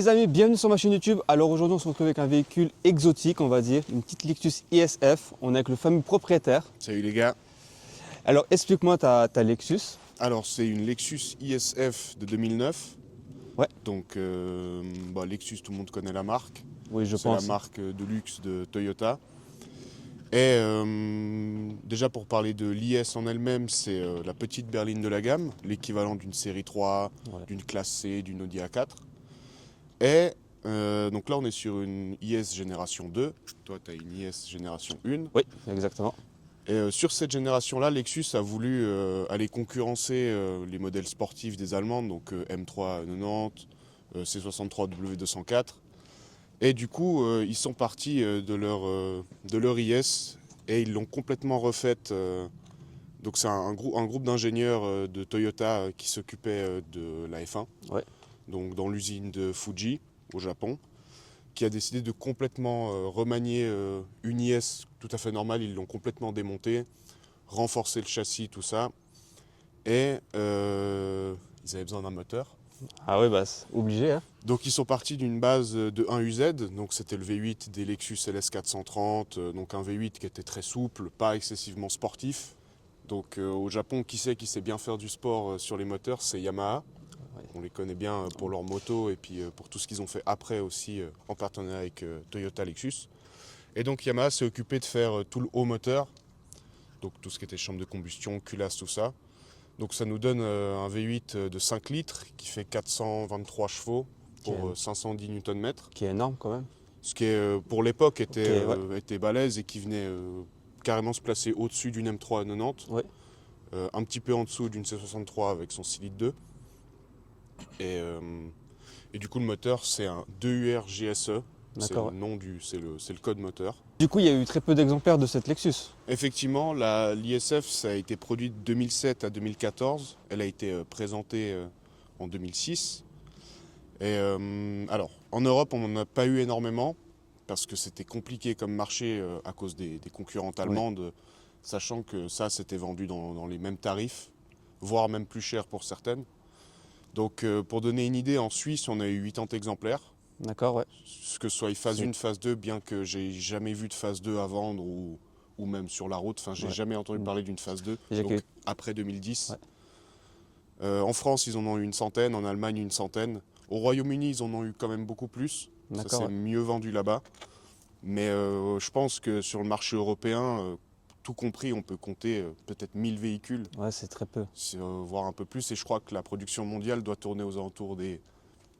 les amis, bienvenue sur ma chaîne YouTube. Alors aujourd'hui on se retrouve avec un véhicule exotique, on va dire, une petite Lexus ISF. On est avec le fameux propriétaire. Salut les gars. Alors explique-moi ta Lexus. Alors c'est une Lexus ISF de 2009. Ouais. Donc Lexus, tout le monde connaît la marque. Oui, je C'est pense. la marque de luxe de Toyota. Et déjà pour parler de l'IS en elle-même, c'est la petite berline de la gamme, l'équivalent d'une série 3, Ouais. d'une classe C, d'une Audi A4. Et donc là on est sur une IS génération 2. Toi tu as une IS génération 1. Oui, exactement. Et sur cette génération-là, Lexus a voulu aller concurrencer les modèles sportifs des Allemandes, donc M390, C63 W204. Et du coup, ils sont partis de leur IS et ils l'ont complètement refaite. Donc c'est un groupe d'ingénieurs de Toyota qui s'occupait de la F1, Ouais. donc dans l'usine de Fuji au Japon, qui a décidé de complètement remanier une IS tout à fait normale. Ils l'ont complètement démontée, renforcé le châssis, tout ça. Et ils avaient besoin d'un moteur. Ah oui, bah c'est obligé. Hein. Donc ils sont partis d'une base de 1UZ, donc c'était le V8 des Lexus LS430, donc un V8 qui était très souple, pas excessivement sportif. Donc au Japon, qui sait bien faire du sport sur les moteurs, c'est Yamaha. Ouais. On les connaît bien pour leur moto et puis pour tout ce qu'ils ont fait après aussi en partenariat avec Toyota Lexus. Et donc Yamaha s'est occupé de faire tout le haut moteur, donc tout ce qui était chambre de combustion, culasse, tout ça. Donc ça nous donne un V8 de 5 litres qui fait 423 chevaux pour 510 Nm. Qui est énorme quand même. Ce qui pour l'époque était, Ok, était balèze et qui venait carrément se placer au-dessus d'une M390. Ouais. Un petit peu en dessous d'une C63 avec son 6 litres 2. Et du coup le moteur c'est un 2UR GSE, c'est D'accord. le nom c'est le code moteur. Du coup, il y a eu très peu d'exemplaires de cette Lexus. Effectivement, l'ISF ça a été produit de 2007 à 2014, elle a été présentée en 2006. Et alors en Europe on n'en a pas eu énormément parce que c'était compliqué comme marché à cause des concurrentes allemandes, sachant que ça c'était vendu dans les mêmes tarifs, voire même plus cher pour certaines. Donc pour donner une idée, en Suisse, on a eu 80 exemplaires. D'accord, ouais. Que ce soit phase 1, phase 2, bien que j'ai jamais vu de phase 2 à vendre ou même sur la route. Enfin, j'ai jamais entendu parler d'une phase 2, donc après 2010. Ouais. En France, ils en ont eu une centaine, en Allemagne une centaine. Au Royaume-Uni, ils en ont eu quand même beaucoup plus. Ça s'est mieux vendu là-bas. Mais je pense que sur le marché européen, tout compris, on peut compter peut-être 1000 véhicules. Ouais, c'est très peu. Voire un peu plus. Et je crois que la production mondiale doit tourner aux alentours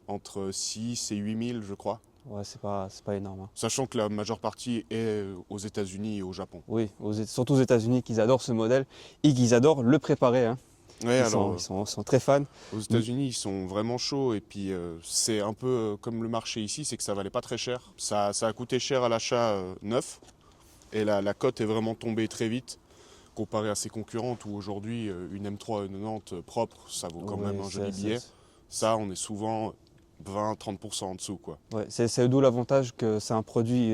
entre 6 et 8000, je crois. Ouais, c'est pas énorme. Hein. Sachant que la majeure partie est aux États-Unis et au Japon. Oui, surtout aux États-Unis, qu'ils adorent ce modèle et qu'ils adorent le préparer. Hein. Ouais, ils sont très fans. Aux États-Unis, ils sont vraiment chauds. Et puis, c'est un peu comme le marché ici, c'est que ça valait pas très cher. Ça a coûté cher à l'achat neuf. Et la cote est vraiment tombée très vite, comparé à ses concurrentes, où aujourd'hui, une M390 propre, ça vaut quand même un joli billet. Ça, on est souvent 20-30% en dessous, quoi. Ouais, c'est d'où l'avantage que c'est un produit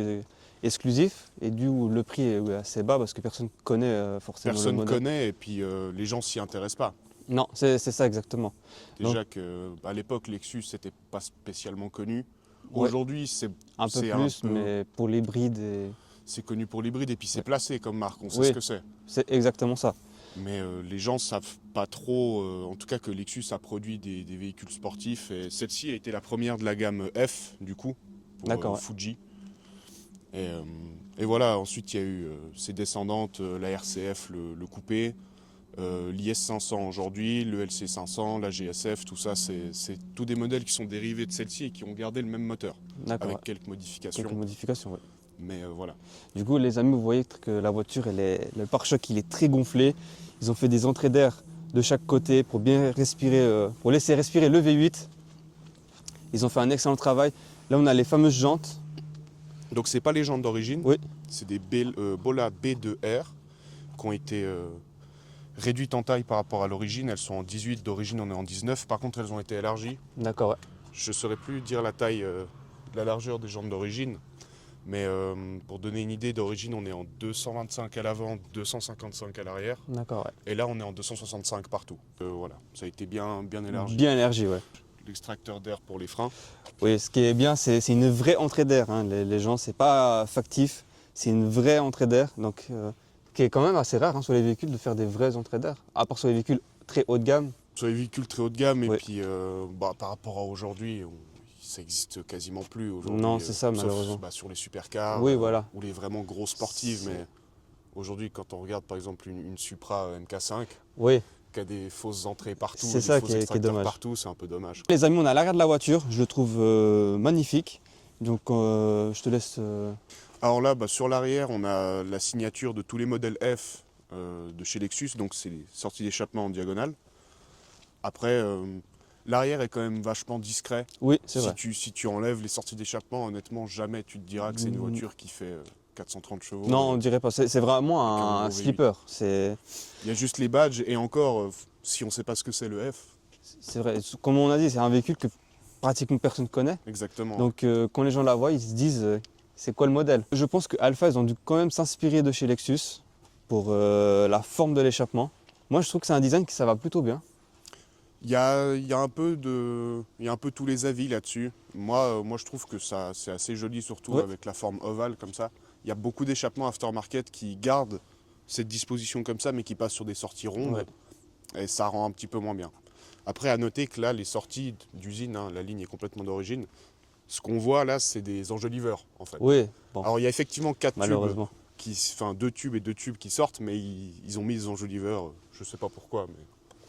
exclusif et d'où le prix est assez bas parce que personne connaît forcément le modèle. Personne connaît et puis les gens s'y intéressent pas. Non, c'est ça exactement. Déjà qu'à l'époque, Lexus n'était pas spécialement connu. Aujourd'hui, c'est un peu plus, mais pour l'hybride. C'est connu pour l'hybride et puis c'est placé comme marque, on sait ce que c'est. C'est exactement ça. Mais les gens ne savent pas trop, en tout cas que Lexus a produit des véhicules sportifs. Et celle-ci a été la première de la gamme F, du coup, pour Fuji. Et voilà, ensuite il y a eu ses descendantes, la RCF, le coupé, l'IS500 aujourd'hui, le LC500, la GSF, tout ça, c'est tous des modèles qui sont dérivés de celle-ci et qui ont gardé le même moteur, avec quelques modifications. Quelques modifications, oui. Mais voilà. Du coup, les amis, vous voyez que la voiture, le pare-choc, il est très gonflé. Ils ont fait des entrées d'air de chaque côté pour bien respirer, pour laisser respirer le V8. Ils ont fait un excellent travail. Là, on a les fameuses jantes. Donc, c'est pas les jantes d'origine. Oui. C'est des Bola B2R qui ont été réduites en taille par rapport à l'origine. Elles sont en 18, d'origine on est en 19. Par contre, elles ont été élargies. D'accord, ouais. Je ne saurais plus dire la taille, la largeur des jantes d'origine. Mais pour donner une idée, d'origine, on est en 225 à l'avant, 255 à l'arrière. D'accord, ouais. Et là, on est en 265 partout. Voilà, ça a été bien élargi. Bien élargi, ouais. l'extracteur d'air pour les freins. Oui, ce qui est bien, c'est une vraie entrée d'air. Hein. Les gens, c'est pas factif, c'est une vraie entrée d'air. Donc, qui est quand même assez rare hein, sur les véhicules de faire des vraies entrées d'air. À part sur les véhicules très haut de gamme. Sur les véhicules très haut de gamme, et Oui. puis par rapport à aujourd'hui, ça existe quasiment plus aujourd'hui. Non, c'est ça, sauf, malheureusement. sur les supercars Oui, voilà. ou les vraiment gros sportives. C'est- Mais aujourd'hui, quand on regarde par exemple une Supra MK5 Oui, qui a des fausses entrées partout, c'est des ça faux qui est extracteurs dommage. partout, c'est un peu dommage. Les amis, on est à l'arrière de la voiture. Je le trouve magnifique. Donc, je te laisse. Alors là, sur l'arrière, on a la signature de tous les modèles F de chez Lexus, donc c'est les sorties d'échappement en diagonale. Après, l'arrière est quand même vachement discret. Oui, c'est vrai. Si tu enlèves les sorties d'échappement, honnêtement, jamais tu te diras que c'est une Mm. voiture qui fait 430 chevaux. Non, on dirait pas. C'est vraiment avec un un gros V8. slipper. C'est Il y a juste les badges, et encore, si on ne sait pas ce que c'est le F, vrai. Comme on a dit, c'est un véhicule que pratiquement personne ne connaît. exactement. Donc, quand les gens la voient, ils se disent c'est quoi le modèle? Je pense que Alpha, ils ont dû quand même s'inspirer de chez Lexus pour la forme de l'échappement. Moi, je trouve que c'est un design qui ça va plutôt bien. Il y a un peu tous les avis là-dessus. Moi, je trouve que ça, c'est assez joli, surtout Ouais. avec la forme ovale comme ça. Il y a beaucoup d'échappements aftermarket qui gardent cette disposition comme ça, mais qui passent sur des sorties rondes. Ouais. Et ça rend un petit peu moins bien. Après, à noter que là, les sorties d'usine, hein, la ligne est complètement d'origine. Ce qu'on voit là, c'est des enjoliveurs, en fait. Oui, bon, Alors, il y a effectivement 4 tubes, malheureusement. enfin 2 tubes et 2 tubes qui sortent, mais ils ont mis des enjoliveurs. Je sais pas pourquoi, mais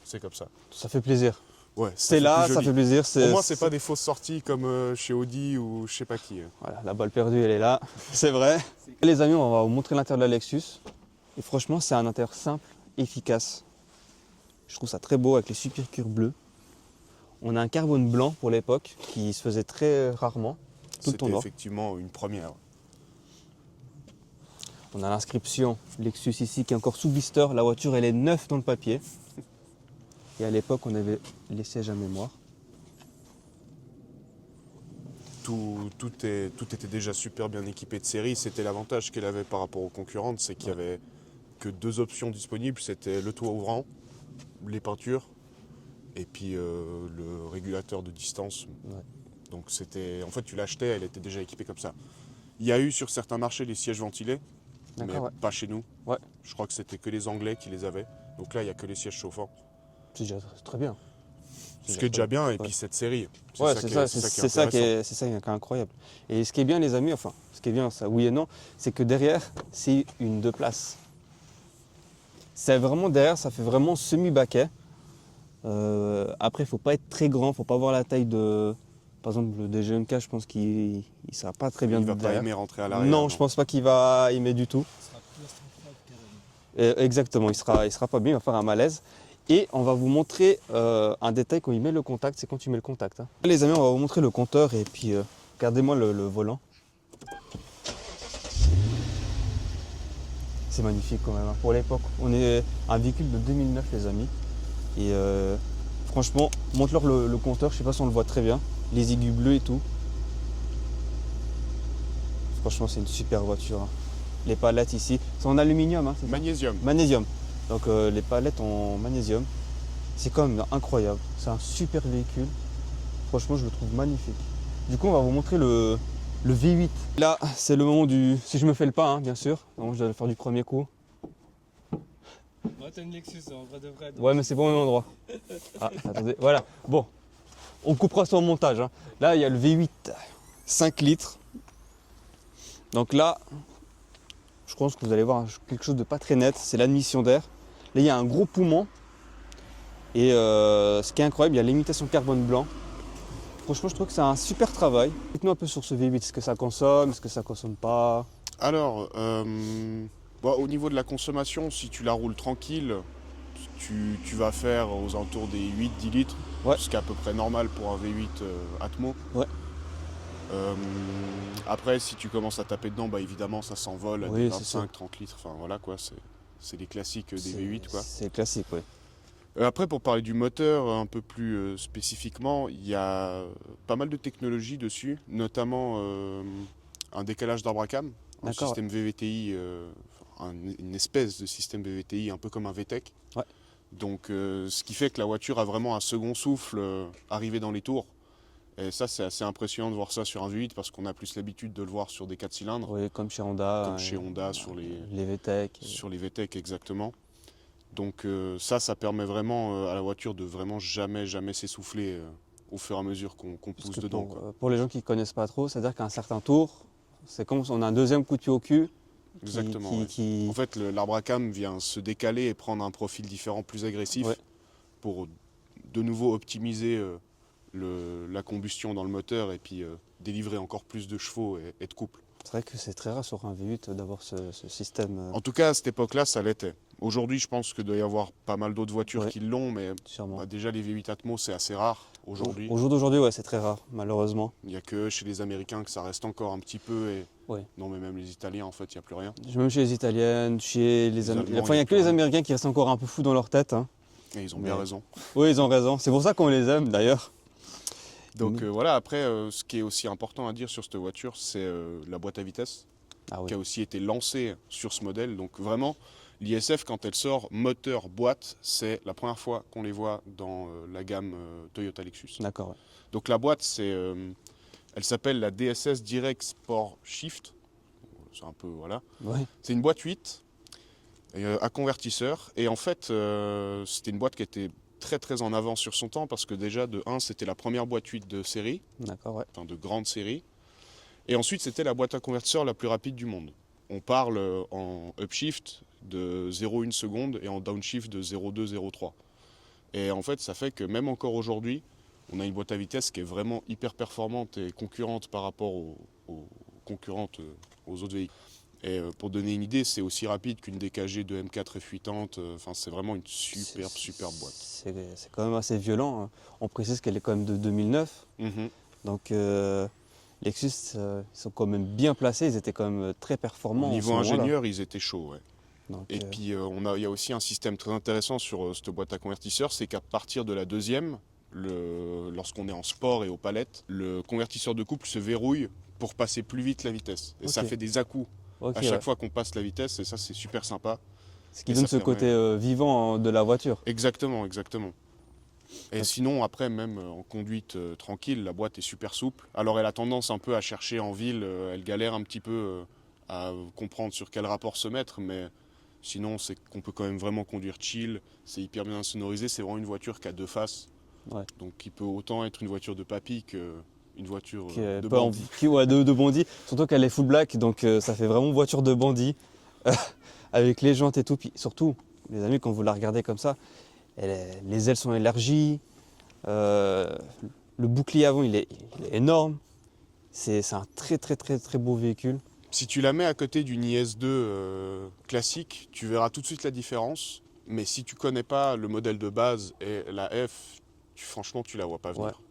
c'est comme ça. Ça fait plaisir. Ouais, ça C'est fait là, plus ça joli. fait plaisir. Pour moi, c'est pas des fausses sorties comme chez Audi ou je sais pas qui. Voilà, la balle perdue, elle est là. C'est vrai. Les amis, on va vous montrer l'intérieur de la Lexus. Et franchement, c'est un intérieur simple, efficace. Je trouve ça très beau avec les supercures bleus. On a un carbone blanc pour l'époque qui se faisait très rarement. Tout le temps C'était noir. effectivement une première. On a l'inscription Lexus ici qui est encore sous blister. La voiture, elle est neuve dans le papier. Et à l'époque, on avait les sièges à mémoire. Tout était déjà super bien équipé de série. C'était l'avantage qu'elle avait par rapport aux concurrentes, c'est qu'il y avait que 2 options disponibles. C'était le toit ouvrant, les peintures, et puis le régulateur de distance. Ouais. Donc c'était, en fait, tu l'achetais, elle était déjà équipée comme ça. Il y a eu sur certains marchés les sièges ventilés, mais D'accord, ouais. pas chez nous. Ouais. Je crois que c'était que les Anglais qui les avaient. Donc là, il n'y a que les sièges chauffants. C'est déjà très bien. Ce qui est déjà bien, et Ouais. puis cette série. Ouais, qui c'est est- ça, c'est c'est ça qui est intéressant. c'est ça qui est incroyable. Et ce qui est bien, les amis, enfin, ce qui est bien, ça, oui et non, c'est que derrière, c'est une 2 places. C'est vraiment derrière, ça fait vraiment semi-baquet. Après, il faut pas être très grand, il faut pas avoir la taille de. Par exemple, le DGMK, je pense qu'il ne sera pas très bien Il ne va pas derrière. aimer rentrer à l'arrière. Non, je pense pas qu'il va aimer du tout. Ce sera claustrophobe carrément. Exactement, il sera pas bien, il va faire un malaise. Et on va vous montrer un détail quand il met le contact, c'est quand tu mets le contact. Hein. Les amis, on va vous montrer le compteur et puis regardez-moi le volant. C'est magnifique quand même, hein. Pour l'époque, on est un véhicule de 2009 les amis. Et franchement, montre-leur le compteur, je sais pas si on le voit très bien. Les aigus bleus et tout. Franchement, c'est une super voiture. Hein. Les palettes ici, c'est en aluminium, hein, c'est ça ? Magnésium. Magnésium. Donc les palettes en magnésium. C'est quand même incroyable. C'est un super véhicule. Franchement, je le trouve magnifique. Du coup, on va vous montrer le V8. Là, c'est le moment du... Si je me fais le pas, hein, bien sûr. Donc, je dois le faire du premier coup. Moi, t'as une Lexus en vrai de vrai. donc Ouais, mais c'est pas au même endroit. Ah, attendez. Voilà. Bon. On coupera ça au montage. Hein. Là, il y a le V8 5 litres. Donc là, je pense que vous allez voir quelque chose de pas très net. C'est l'admission d'air. Là, il y a un gros poumon. Et ce qui est incroyable, il y a l'imitation carbone blanc. Franchement, je trouve que c'est un super travail. Dites-nous un peu sur ce V8. Est-ce que ça consomme? Est-ce que ça consomme pas? Alors, au niveau de la consommation, si tu la roules tranquille, tu vas faire aux alentours des 8-10 litres, Ouais. ce qui est à peu près normal pour un V8 Atmo. Ouais. Après, si tu commences à taper dedans, évidemment, ça s'envole à Oui, des c'est sûr. 25-30 litres. Enfin, voilà quoi, c'est les classiques des V8 quoi. C'est classique, oui. Après, pour parler du moteur un peu plus spécifiquement, il y a pas mal de technologies dessus, notamment un décalage d'arbre à cam, un D'accord, système VVTI, une espèce de système VVTI un peu comme un VTEC. Ouais. Donc ce qui fait que la voiture a vraiment un second souffle arrivé dans les tours. Et ça, c'est assez impressionnant de voir ça sur un V8 parce qu'on a plus l'habitude de le voir sur des 4 cylindres. Oui, comme chez Honda. Comme chez Honda, sur les VTEC. Sur les VTEC, exactement. Donc ça permet vraiment à la voiture de vraiment jamais s'essouffler au fur et à mesure qu'on pousse dedans. Pour les gens qui ne connaissent pas trop, c'est-à-dire qu'à un certain tour, c'est comme si on a un deuxième coup de pied au cul. Exactement. En fait, l'arbre à cam vient se décaler et prendre un profil différent, plus agressif, pour de nouveau optimiser la combustion dans le moteur et puis délivrer encore plus de chevaux et de couple. C'est vrai que c'est très rare sur un V8 d'avoir ce système. En tout cas, à cette époque-là, ça l'était. Aujourd'hui, je pense qu'il doit y avoir pas mal d'autres voitures qui l'ont, mais déjà les V8 Atmo, c'est assez rare aujourd'hui. Au jour d'aujourd'hui, c'est très rare, malheureusement. Il n'y a que chez les Américains que ça reste encore un petit peu. Non, mais même les Italiens, en fait, il n'y a plus rien. Même chez les Italiennes, chez les Américains. Enfin, il n'y a que les Américains qui restent encore un peu fous dans leur tête. Hein. Et ils ont bien raison. Oui, ils ont raison. C'est pour ça qu'on les aime, d'ailleurs. Donc voilà, après, ce qui est aussi important à dire sur cette voiture, c'est la boîte à vitesse, qui a aussi été lancée sur ce modèle. Donc vraiment, l'ISF, quand elle sort moteur, boîte, c'est la première fois qu'on les voit dans la gamme Toyota Lexus. D'accord. Ouais. Donc la boîte, elle s'appelle la DSS Direct Sport Shift. C'est un peu, voilà. Ouais. C'est une boîte 8 à convertisseur. Et en fait, c'était une boîte qui était très en avance sur son temps parce que déjà, de 1, c'était la première boîte 8 de série. D'accord, ouais. Enfin, de grande série. Et ensuite, c'était la boîte à convertisseur la plus rapide du monde. On parle en upshift de 0,1 seconde et en downshift de 0,2, 0,3. Et en fait, ça fait que même encore aujourd'hui, on a une boîte à vitesse qui est vraiment hyper performante et concurrente par rapport aux concurrentes, aux autres véhicules. Et pour donner une idée, c'est aussi rapide qu'une DKG de M4 F80. Enfin, c'est vraiment une superbe boîte. C'est quand même assez violent. Hein. On précise qu'elle est quand même de 2009. Donc Lexus, ils sont quand même bien placés. Ils étaient quand même très performants. Au niveau ingénieur, ils étaient chauds. Ouais. Donc, et puis, il y a aussi un système très intéressant sur cette boîte à convertisseur. C'est qu'à partir de la deuxième, lorsqu'on est en sport et aux palettes, le convertisseur de couple se verrouille pour passer plus vite la vitesse. Et ça fait des à-coups. À chaque fois qu'on passe la vitesse, et ça c'est super sympa. Ce qui donne ce côté vivant de la voiture. Exactement. Et sinon après même en conduite tranquille, la boîte est super souple. Alors elle a tendance un peu à chercher en ville, elle galère un petit peu à comprendre sur quel rapport se mettre, mais sinon c'est qu'on peut quand même vraiment conduire chill, c'est hyper bien sonorisé, c'est vraiment une voiture qui a deux faces. Ouais. Donc qui peut autant être une voiture de papy que une voiture de bandit. De bandit, surtout qu'elle est full black, donc ça fait vraiment voiture de bandit, avec les jantes et tout. Puis surtout, les amis, quand vous la regardez comme ça, les ailes sont élargies, le bouclier avant il est énorme, c'est un très beau véhicule. Si tu la mets à côté d'une IS2 classique, tu verras tout de suite la différence, mais si tu connais pas le modèle de base et la F, franchement tu la vois pas venir.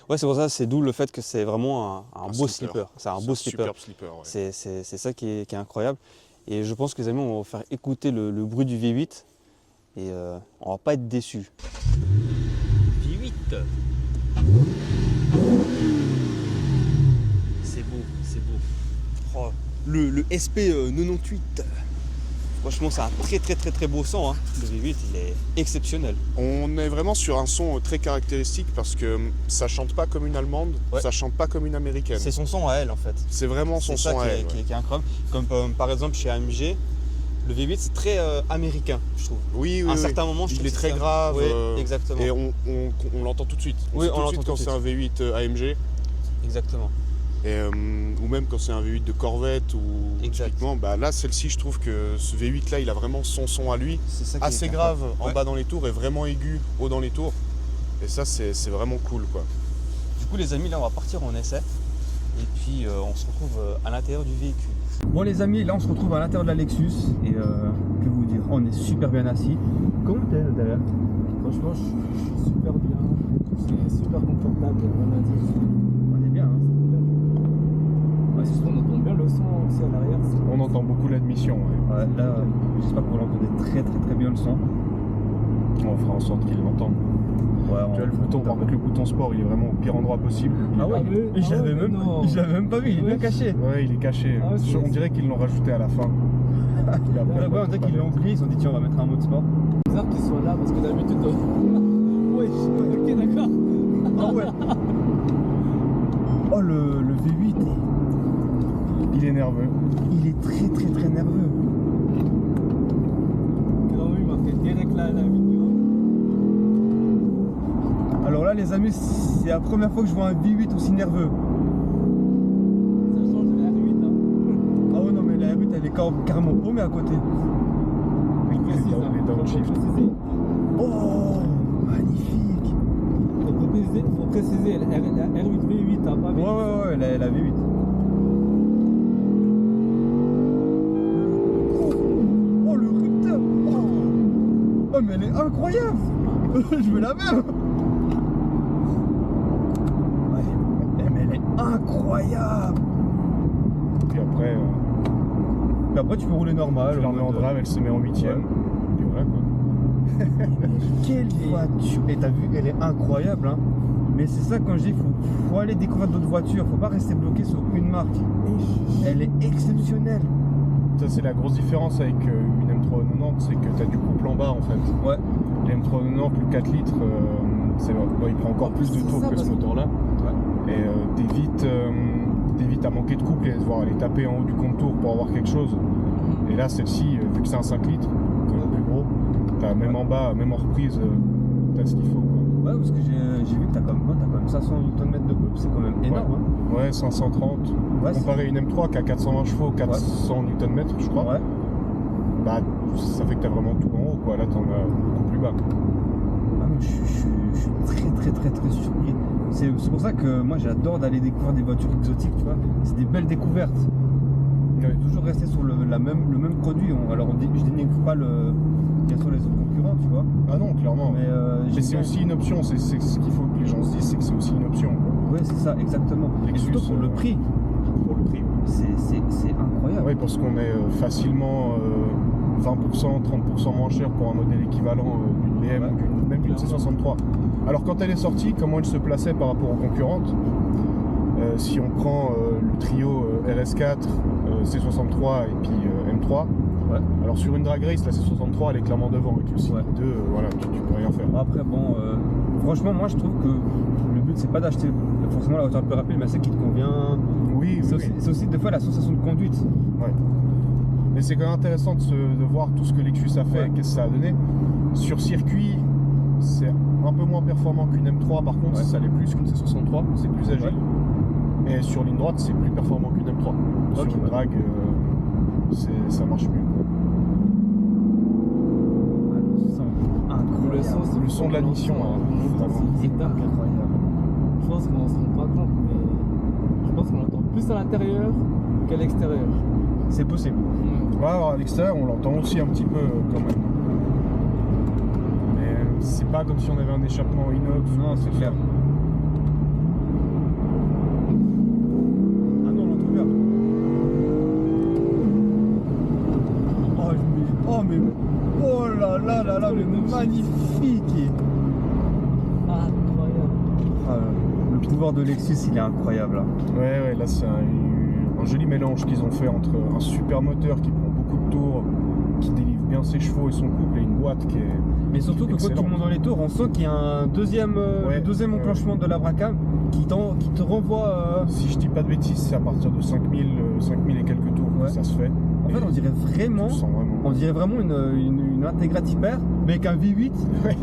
Ouais, c'est pour ça, c'est d'où le fait que c'est vraiment un beau slipper. C'est un beau slipper. Superbe slipper, ouais. C'est ça qui est incroyable. Et je pense que les amis, on va faire écouter le bruit du V8 et on va pas être déçus. V8. C'est beau. Oh, le SP98. Franchement, c'est un très beau son. Hein. Le V8, il est exceptionnel. On est vraiment sur un son très caractéristique parce que ça chante pas comme une allemande, ça chante pas comme une américaine. C'est son son à elle en fait. C'est vraiment son son à elle. Qui est incroyable. Comme par exemple chez AMG, le V8 c'est très américain, je trouve. Oui. À un certain moment, il est très grave. Oui, exactement. Et on l'entend tout de suite. On l'entend quand c'est un V8 AMG. Exactement. Ou même quand c'est un V8 de Corvette ou typiquement, là celle-ci je trouve que ce V8 là il a vraiment son son à lui, assez grave en bas dans les tours et vraiment aigu haut dans les tours, et ça c'est vraiment cool quoi. Du coup les amis, là on va partir en essai et puis on se retrouve à l'intérieur du véhicule. Bon les amis, là on se retrouve à l'intérieur de la Lexus et que vous dire, on est super bien assis. Comment t'es derrière? Franchement je suis super bien, c'est super confortable, on a dit. On est bien hein. On entend bien le son aussi à l'arrière. On entend beaucoup l'admission. Ouais, là, j'espère que vous l'entendez très bien le son. On fera en sorte qu'ils l'entendent. Tu vois, le bouton, par contre, le bouton sport, il est vraiment au pire endroit possible. Ah ouais, Ah je l'avais ouais, même, non. pas vu, il est bien caché. Ouais, il est caché. Ah, On dirait qu'ils l'ont rajouté à la fin. Et après, Ouais, on dirait qu'ils l'ont oublié, ils se sont dit tiens on va mettre un mode sport. C'est bizarre qu'ils soient là parce que d'habitude. Ouais, ok, d'accord. Ah ouais. Oh le V8, Il est nerveux. il est très nerveux. Non, oui, marqué direct là la vidéo. Alors là les amis, c'est la première fois que je vois un V8 aussi nerveux. Ça change de la R8, hein. Ah ouais non mais la R8 elle est carrément paumée à côté. Il précise, les hein. downshift. Faut préciser. Oh magnifique. Faut préciser, la R8 V8, hein, pas V8. Ouais la V8. Oh le rupteur. Oh mais elle est incroyable. Je veux la même. Ouais, mais elle est incroyable. Puis après, Et après tu peux rouler normal. tu la remets en drive, elle se met en 8ème. Ouais. Puis voilà quoi. Quelle voiture. Et t'as vu, elle est incroyable hein. Mais c'est ça quand je dis, faut aller découvrir d'autres voitures, faut pas rester bloqué sur une marque. Elle est exceptionnelle. Ça, c'est la grosse différence avec une M390, c'est que tu as du couple en bas en fait. Ouais. Les M390, le 4 litres, il prend encore plus de c'est tour ça, que ce parce que- moteur-là. Ouais. Et t'évites à manquer de couple et devoir aller taper en haut du contour pour avoir quelque chose. Et là, celle-ci, vu que c'est un 5 litres, quand même plus gros, t'as même en bas, même en reprise, t'as ce qu'il faut. Quoi. Ouais, parce que j'ai vu que t'as quand même 500 Nm de couple, c'est quand même énorme. Hein. Ouais, 530. Ouais, Comparé à une M3 qui a 420 chevaux, 400 Nm, je crois. Ouais. Bah, ça fait que t'as vraiment tout en haut, quoi. Là, t'en as beaucoup plus bas. Ah non, je suis très surpris. C'est pour ça que moi j'adore d'aller découvrir des voitures exotiques, tu vois. C'est des belles découvertes. Ouais. Toujours rester sur le même produit. Je dénigre pas bien sûr les autres concurrents, tu vois. Ah non, clairement. Mais, Mais c'est aussi une option, c'est ce qu'il faut que les gens se disent, c'est que c'est aussi une option. Quoi. Ouais, c'est ça, exactement. Et Lexus, surtout pour le prix, Pour le prix. c'est incroyable. Oui, parce qu'on est facilement 20%, 30% moins cher pour un modèle équivalent d'une BM Ouais. ou même d'une C63. Alors quand elle est sortie, comment elle se plaçait par rapport aux concurrentes si on prend le trio RS4, C63 et puis M3, Ouais. alors sur une drag race, la C63 elle est clairement devant avec le Cycle Ouais. 2, voilà, tu peux rien faire. Après, bon, franchement, moi je trouve que le but c'est pas d'acheter forcément la voiture la plus rapide, mais celle qui te convient. Oui, C'est oui, oui. aussi, aussi des fois la sensation de conduite. Ouais. Mais c'est quand même intéressant de voir tout ce que Lexus a fait Ouais. et qu'est-ce que ça a donné. Sur circuit, c'est un peu moins performant qu'une M3, par contre, Ouais. ça l'est plus qu'une C63, c'est plus agile. Et sur ligne droite, c'est plus performant qu'une M3. Sur Ok, une ouais. drag, ça marche mieux. Le son, c'est Le son de l'addition, c'est dingue. Incroyable. Je pense qu'on se rend pas compte, mais je pense qu'on l'entend plus à l'intérieur qu'à l'extérieur. C'est possible. Ouais, alors à l'extérieur, on l'entend aussi un petit peu quand même. Mais c'est pas comme si on avait un échappement inox. Non, c'est clair. Ah non, on l'entend bien. Oh là là, mais magnifique. Incroyable. Ah, le pouvoir de Lexus, il est incroyable. Là. Ouais, là c'est un joli mélange qu'ils ont fait entre un super moteur qui prend beaucoup de tours, qui délivre bien ses chevaux et son couple, et une boîte qui est. Mais surtout que quand tu excellente. montes dans les tours, on sent qu'il y a un deuxième, Ouais, le deuxième ouais. enclenchement de la Bracam qui te renvoie. Si je dis pas de bêtises, c'est à partir de 5000 et quelques tours Ouais. que ça se fait. En fait, on dirait vraiment. Tu le sens vraiment. On dirait vraiment une intégrate hyper, mais avec un V8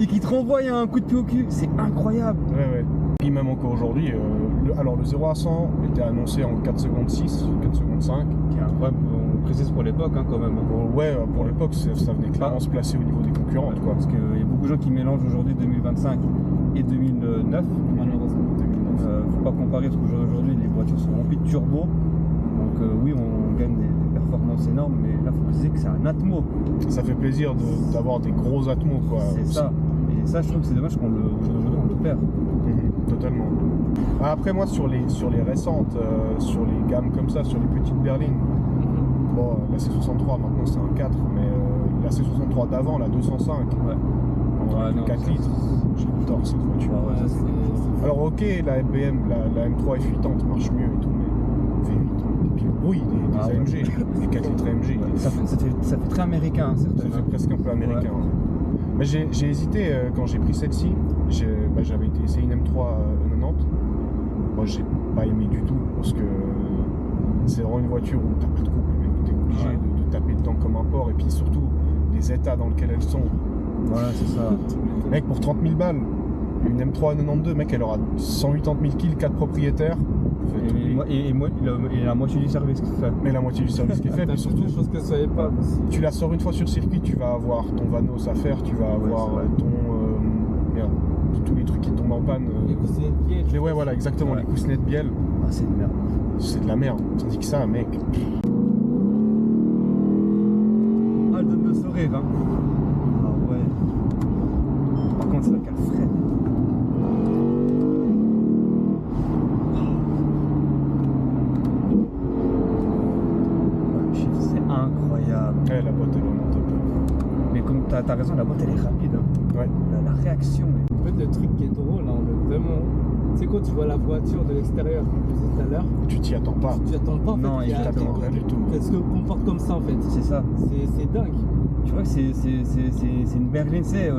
et qui te renvoie un coup de pied au cul. C'est incroyable. Ouais. Puis même encore aujourd'hui, le 0 à 100 était annoncé en 4 secondes 6, 4 secondes 5. Qui est incroyable, on précise pour l'époque hein, quand même. Bon, ouais, pour l'époque, ça venait clairement se placer au niveau des concurrentes. Quoi. Parce qu'il y a beaucoup de gens qui mélangent aujourd'hui 2025 et 2009. Malheureusement. Faut pas comparer parce qu'aujourd'hui les voitures sont remplies de turbo. Donc oui, on gagne des performances énormes, mais là, faut préciser que c'est un Atmo. Ça fait plaisir d'avoir des gros atmos, quoi. C'est aussi. ça. Et ça, je trouve que c'est dommage qu'aujourd'hui on le perd. Totalement. Après, moi, sur les récentes, sur les gammes comme ça, sur les petites berlines, bon, la C63 maintenant c'est un 4, mais la C63 d'avant, la 205, Ouais. Ouais, non, 4 ça, litres. J'adore cette voiture. Ouais, c'est Alors ok, la MBM, la M3 F80 marche mieux et tout, mais V8, et puis le bruit des Ah ouais. AMG, les 4 litres AMG, il est- Ça fait très américain, ça certainement. fait presque un peu américain. Ouais. Mais j'ai hésité quand j'ai pris celle-ci, j'avais essayé une M3 90. Moi j'ai pas aimé du tout parce que c'est vraiment une voiture où t'as pas de couple, mec, t'es obligé Ouais. de taper dedans comme un porc, et puis surtout les états dans lesquels elles sont. Voilà, c'est ça. Mec, pour 30 000 balles, une M3 92, mec, elle aura 180 000 kills, 4 propriétaires. Faites oublier. Et la moitié du service qu'il fait. Mais la moitié du service qui est fait, T'as puis surtout, des choses que je savais pas. tu la sors une fois sur circuit, tu vas avoir ton Vanos à faire, tu vas avoir c'est vrai. ton. Merde, tous les trucs qui tombent en panne. Les coussinets de pied. Ouais, voilà, exactement, Ouais. les coussinets de bielle, Ah, c'est une merde. c'est de la merde. Tandis que ça, mec, Ah, elle donne le sourire, hein. Ah ouais. Par contre, c'est vrai qu'elle freine. Le chiffre, c'est incroyable. ouais, la boîte est vraiment top. Mais comme t'as raison, la boîte elle est rapide. Hein. Ouais. La réaction est. En fait, le truc qui est drôle, hein, vraiment. Tu sais, quand tu vois la voiture de l'extérieur, comme je disais tout à l'heure, Tu t'y attends pas. tu attends pas en fait. Non, qu'il y a- il t'attend rien du tout. Qu'elle se comporte comme ça en fait. C'est ça. C'est dingue. Tu vois que c'est une berline, c'est.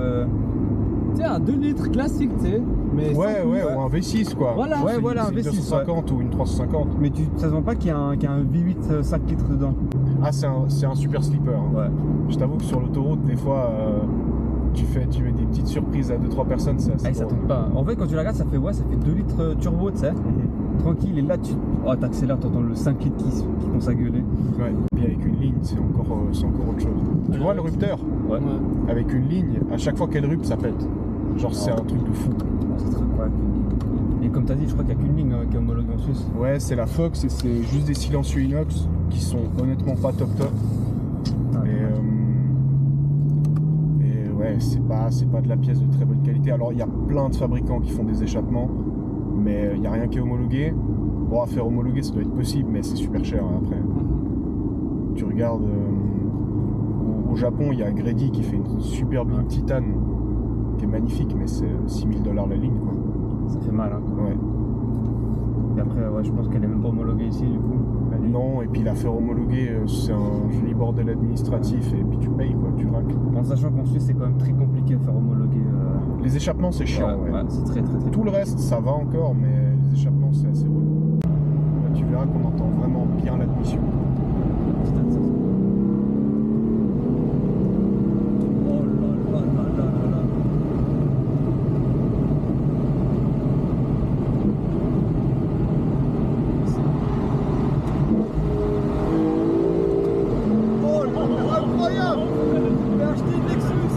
Tu sais, un 2 litres classique, tu sais. Mais Ouais, sans ouais, plus. ou un V6 quoi. Voilà. Ouais, C'est voilà, un une V6, 250 ou une 350. Mais ça se voit pas qu'il y a un V8 5 litres dedans. Ah, c'est un super slipper. Hein. Ouais. Je t'avoue que sur l'autoroute, des fois, tu mets des petites surprises à 2-3 personnes, c'est assez Ah, il drôle. s'attend pas. En fait, quand tu la regardes, ça fait 2 litres turbo, tu sais. Mhm. Tranquille, et là, t'accélères, t'entends le 5 litres qui commence à gueuler. Ouais. Puis avec une ligne, c'est encore autre chose. Tu Alors, vois le rupteur, Ouais. Ouais. avec une ligne, à chaque fois qu'elle rupte, ça pète. Genre, c'est un truc de fou. C'est très quoi qu'une ligne. Et comme t'as dit, je crois qu'il n'y a qu'une ligne qui est homologuée en Suisse. Ouais, c'est la Fox et c'est juste des silencieux inox qui sont honnêtement pas top. Ah, Et ouais, c'est pas de la pièce de très bonne qualité. Alors, il y a plein de fabricants qui font des échappements, mais il n'y a rien qui est homologué. Bon, à faire homologuer, ça doit être possible, mais c'est super cher hein, après. Tu regardes, au Japon, il y a Grady qui fait une superbe ligne titane qui est magnifique, mais c'est 6 000 $ la ligne, quoi. Ça fait mal, hein. Ouais. Et après, ouais, je pense qu'elle est même pas homologuée ici, du coup. la ligne. Non, et puis la faire homologuer, c'est un joli bordel administratif, et puis tu payes, quoi, tu raques. En sachant qu'en Suisse, c'est quand même très compliqué à faire homologuer. Les échappements, c'est chiant, ouais. c'est très très Tout le reste, ça va encore, mais les échappements, c'est assez relou. Là, tu verras qu'on entend vraiment bien l'admission. Oh là là là là là là. Oh là là, incroyable! J'ai acheté une Lexus!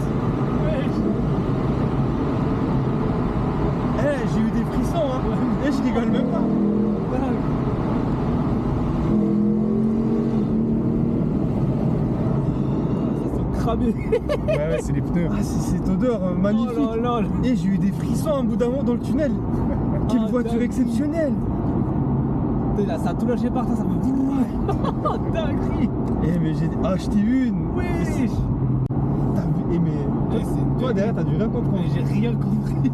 Eh, j'ai eu des frissons, hein! Et je rigole même pas! Cramé. Ouais, c'est les pneus. Ah, c'est cette odeur magnifique! Oh là là. Et j'ai eu des frissons un bout d'un moment dans le tunnel! Quelle Ah, voiture dingue. exceptionnelle! T'es là, ça a tout lâché par terre, ça fait. Oh, dinguerie. Eh, mais j'ai acheté une! Oui. T'as vu? Eh, mais. Eh, c'est Toi dingue. derrière, t'as dû rien comprendre! Mais j'ai rien compris.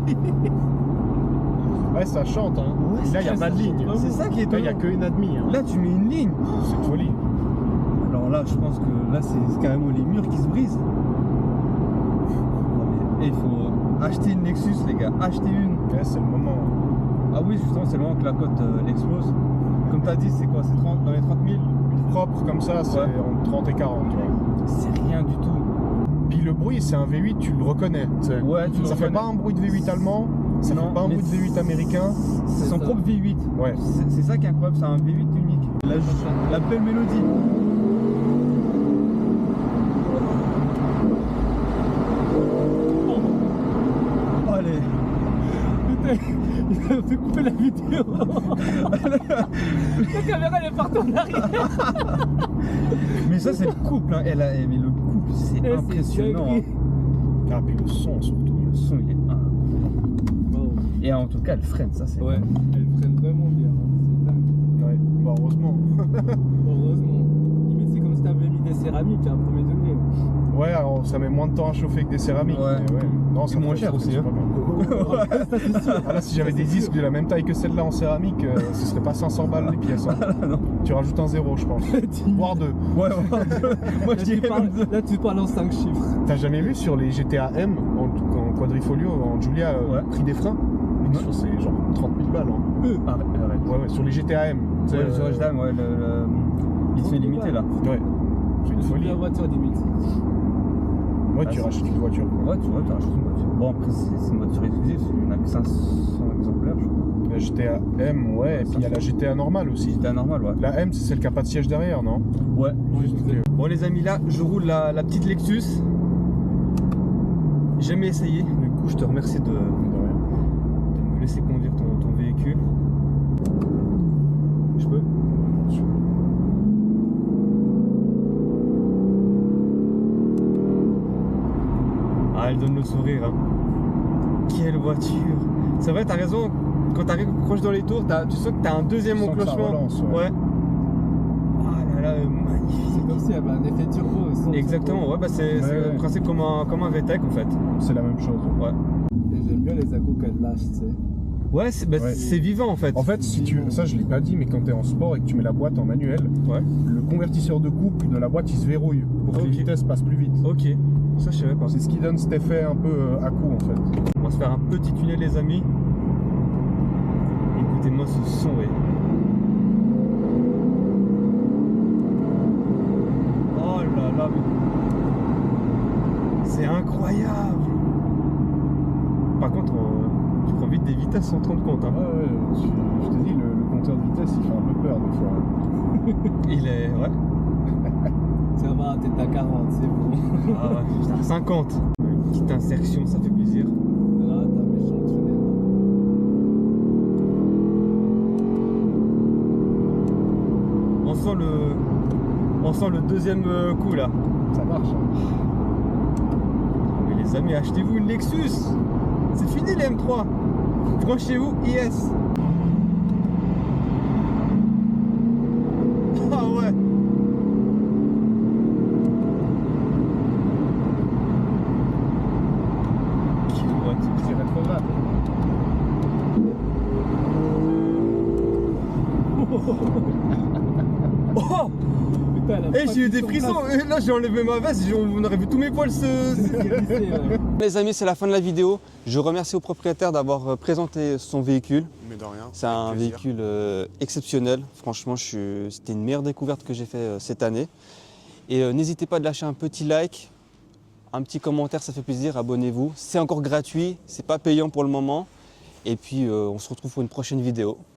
Ouais, ça chante, hein. Ouais, Et là, il n'y a ça pas de chante ligne. vraiment. C'est ça qui est Là, il n'y a étonnant. qu'une admis. Hein. Là, tu mets une ligne! C'est une folie. Alors là, je pense que là, c'est carrément les murs qui se brisent. Et il faut acheter une Lexus, les gars, acheter une. Ouais, c'est le moment. Ah oui, justement, c'est le moment que la cote elle explose. Comme t'as dit, c'est quoi? C'est 30, dans les 30 000? Une propre comme ça, c'est Ouais. entre 30 et 40. Tu vois. C'est rien du tout. Puis le bruit, c'est un V8, tu le reconnais. Tu sais. Ouais, tu le Ça fait reconnais. pas un bruit de V8 allemand, ça Non, fait pas un mais bruit de V8 américain. C'est son ça. propre V8. Ouais. C'est ça qui est incroyable, c'est un V8 unique. La belle mélodie. Allez. Il a fait couper la vidéo. La caméra elle est partie en arrière. Mais ça, c'est le couple. Hein. Mais le couple, c'est Eh, impressionnant. dingue. Hein. Ah, puis le son surtout. Le son, il est incroyable. Wow. Et en tout cas, elle freine, ça, c'est. Ouais, elle freine vraiment bien. Hein. C'est dingue. Ouais, bah heureusement. Heureusement. Limite, c'est comme si t'avais mis des céramiques à un premier degré. Ouais, alors, ça met moins de temps à chauffer que des céramiques. Ouais. Mais Non, C'est moins cher aussi, hein. Ça, c'est sûr. Ah, là, si j'avais des disques de la même taille que celle-là en céramique, ce serait pas 500 balles les pièces. Hein. Non. Tu rajoutes un zéro, je pense. Voire deux. Ouais, moi je Là, tu dirais parles, même deux. là, tu parles en 5 chiffres. T'as jamais vu sur les GTA M en quadrifolio, en Giulia, Ouais. prix des freins Mec, je pense que c'est genre 30 000 balles. Hein. Arrête. Ouais, sur les GTA M. Tu sais, Ouais, sur H-Dam, ouais, l'édition illimitée là. Ouais. C'est une folie. La voiture 10 000. Ouais, Ah, tu c'est- rachètes une voiture. Ouais, tu vois, t'as racheté une voiture. Bon, après, c'est une voiture exclusive, il n'y en a que 500 exemplaires, je crois. La GTA M, ouais, et puis il y a la GTA normale aussi. C'était normal, ouais. La M, c'est celle qui a pas de siège derrière, non Ouais. Ok. Bon, les amis, là, je roule la petite Lexus. J'ai jamais essayé, du coup, je te remercie de me laisser conduire ton véhicule. Je peux? Ah, elle donne le sourire. Hein. Quelle voiture! C'est vrai, t'as raison. Quand t'arrives proche dans les tours, tu sens que t'as un deuxième Tu sens que ça enclenchement. relance, ouais. Ah là là, magnifique. C'est comme si il y avait un effet turbo. Sans Exactement, turbo. ouais, bah c'est Ouais. le principe comme un VTEC en fait. C'est la même chose. Ouais. Et j'aime bien les accos qu'elle lâche, tu sais. Ouais, Ouais. c'est vivant en fait. En fait, si tu, ça je l'ai pas dit, mais quand tu es en sport et que tu mets la boîte en manuel, Ouais. le convertisseur de couple de la boîte il se verrouille pour que Ok. les vitesses passent plus vite. Ok, ça je savais pas. C'est ce qui donne cet effet un peu à coup en fait. On va se faire un petit tunnel les amis. Écoutez-moi ce son, ouais. Oh là là, mais... c'est incroyable. Par contre, tu prends vite des vitesses sans te rendre compte. Hein. Je te dis, le compteur de vitesse il fait un peu peur des fois. Il est... Ouais. Ça va, t'es à 40, c'est bon. Ah ouais, putain, 50. Une petite insertion, ça fait plaisir. Là, t'as méchant tunnel. On sent le deuxième coup là. Ça marche. Mais les amis, achetez-vous une Lexus. C'est fini les M3. Branchez-vous IS. Ah ouais. Quelle voiture. C'est rétrograde. Oh. Putain, elle a Eh, pas j'ai eu de des son frissons. place. Là, j'ai enlevé ma veste. On aurait vu tous mes poils se... Hérissé, ouais. Les amis, c'est la fin de la vidéo. Je remercie au propriétaire d'avoir présenté son véhicule. Mais de rien. C'est avec un plaisir. véhicule exceptionnel. Franchement, c'était une meilleure découverte que j'ai fait cette année. Et n'hésitez pas à lâcher un petit like, un petit commentaire, ça fait plaisir. Abonnez-vous. C'est encore gratuit, c'est pas payant pour le moment. Et puis, on se retrouve pour une prochaine vidéo.